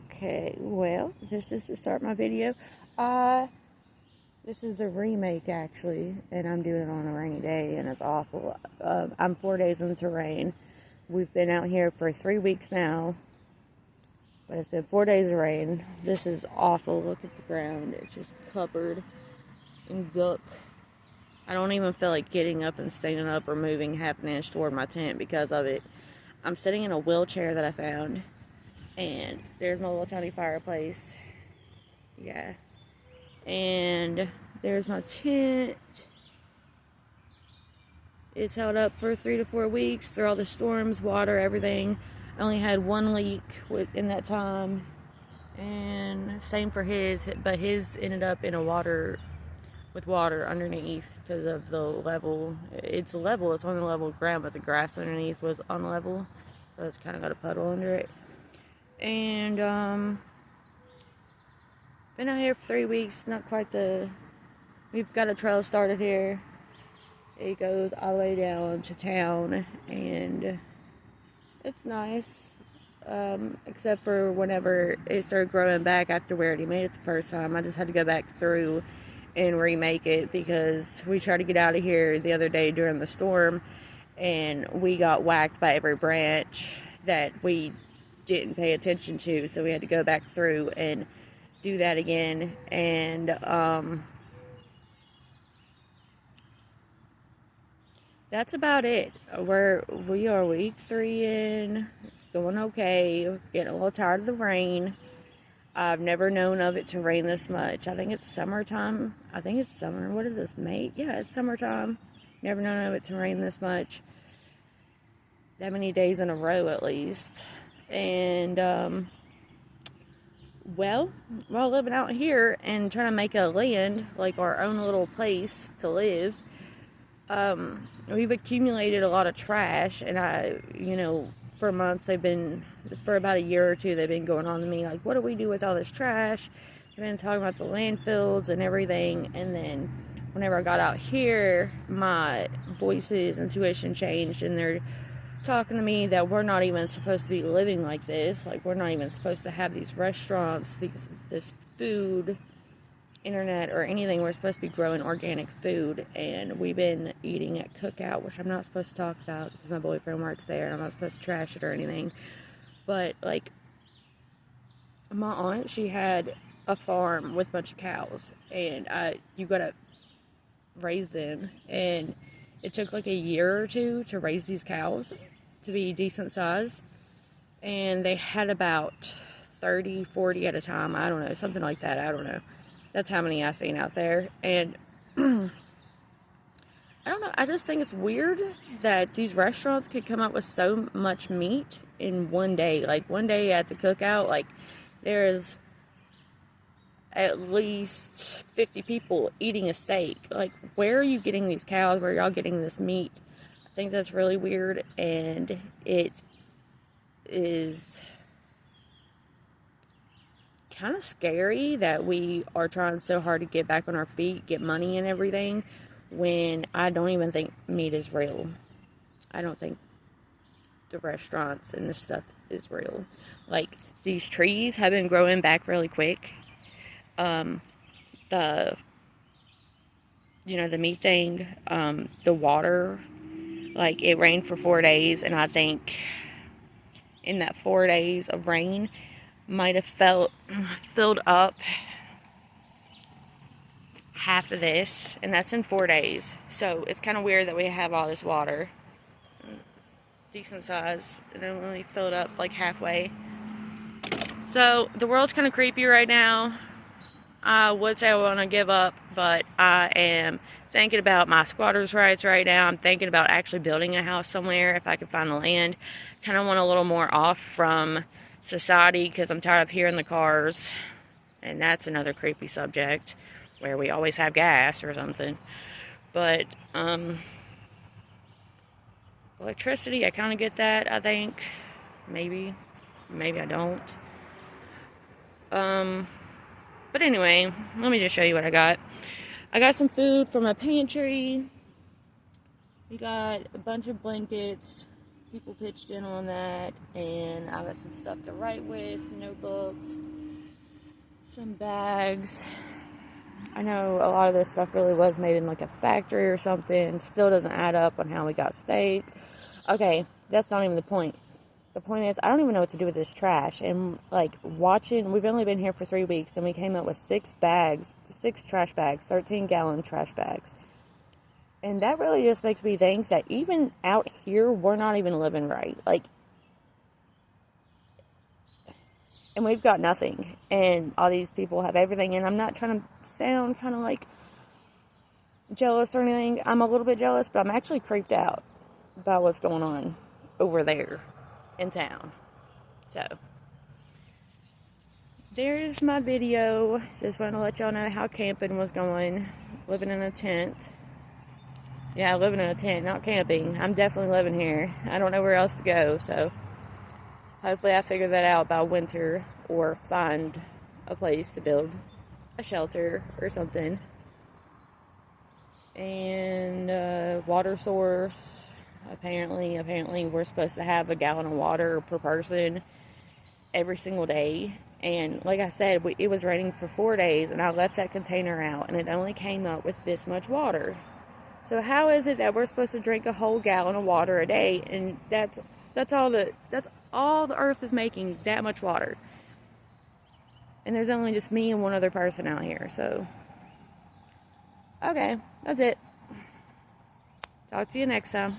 Okay, well, this is to start my video. This is the remake, actually, and I'm doing it on a rainy day, and it's awful. I'm 4 days into rain. We've been out here for 3 weeks now, but it's been 4 days of rain. This is awful. Look at the ground. It's just covered in gook. I don't even feel like getting up and standing up or moving half an inch toward my tent because of it. I'm sitting in a wheelchair that I found. And there's my little tiny fireplace. Yeah. And there's my tent. It's held up for 3 to 4 weeks through all the storms, water, everything. I only had one leak in that time. And same for his, but his ended up in with water underneath because of the level. It's level, it's on the level ground, but the grass underneath was unlevel. So it's kind of got a puddle under it. And, been out here for 3 weeks, we've got a trail started here. It goes all the way down to town, and it's nice, except for whenever it started growing back after we already made it the first time. I just had to go back through and remake it because we tried to get out of here the other day during the storm, and we got whacked by every branch that we didn't pay attention to, so we had to go back through and do that again. And that's about it. We are week 3 in. It's going okay. We're getting a little tired of the rain. I've never known of it to rain this much. I think it's summertime. I think it's summer. What is this, May? Yeah, it's summertime. Never known of it to rain this much. That many days in a row, at least. And, well, while living out here and trying to make a land, like our own little place to live, we've accumulated a lot of trash, and for months for about a year or two, they've been going on to me, like, what do we do with all this trash? They've been talking about the landfills and everything, and then whenever I got out here, my voice's intuition changed, and they're talking to me that we're not even supposed to be living like this. Like, we're not even supposed to have these restaurants, this food, internet, or anything. We're supposed to be growing organic food, and we've been eating at Cookout, which I'm not supposed to talk about because my boyfriend works there, and I'm not supposed to trash it or anything. But, like, my aunt, she had a farm with a bunch of cows, and you gotta raise them, and it took like a year or two to raise these cows to be decent size. And they had about 30, 40 at a time. I don't know, something like that. I don't know. That's how many I seen out there. And I don't know. I just think it's weird that these restaurants could come up with so much meat in one day. Like, one day at the Cookout, like, there's at least 50 people eating a steak. Like, where are you getting these cows? Where are y'all getting this meat? I think that's really weird, and it is kind of scary that we are trying so hard to get back on our feet, get money and everything, when I don't even think meat is real. I don't think the restaurants and this stuff is real. Like, these trees have been growing back really quick. The meat thing, the water, like, it rained for 4 days, and I think in that 4 days of rain might have filled up half of this, and that's in 4 days. So it's kind of weird that we have all this water, decent size, and it only filled up like halfway. So the world's kind of creepy right now. I would say I want to give up, but I am thinking about my squatter's rights right now. I'm thinking about actually building a house somewhere if I can find the land. Kind of want a little more off from society because I'm tired of hearing the cars, and that's another creepy subject where we always have gas or something. But electricity, I kind of get that, I think. Maybe I don't. But anyway, let me just show you what I got. I got some food from my pantry. We got a bunch of blankets. people pitched in on that, and I got some stuff to write with, notebooks, some bags. I know a lot of this stuff really was made in like a factory or something. Still doesn't add up on how we got steak. Okay, that's not even the point. The point is, I don't even know what to do with this trash. And like watching, we've only been here for 3 weeks, and we came up with 6 trash bags, 13-gallon trash bags. And that really just makes me think that even out here, we're not even living right. Like, and we've got nothing. And all these people have everything. And I'm not trying to sound kind of like jealous or anything. I'm a little bit jealous, but I'm actually creeped out about what's going on over there in town. So, there's my video. Just want to let y'all know how camping was going. Living in a tent. Yeah, living in a tent, not camping. I'm definitely living here. I don't know where else to go, so hopefully I figure that out by winter or find a place to build a shelter or something. And water source. Apparently we're supposed to have a gallon of water per person every single day. And like I said, it was raining for 4 days, and I left that container out, and it only came up with this much water. So how is it that we're supposed to drink a whole gallon of water a day, and that's all the earth is making, that much water? And there's only just me and one other person out here. So okay, that's it. Talk to you next time.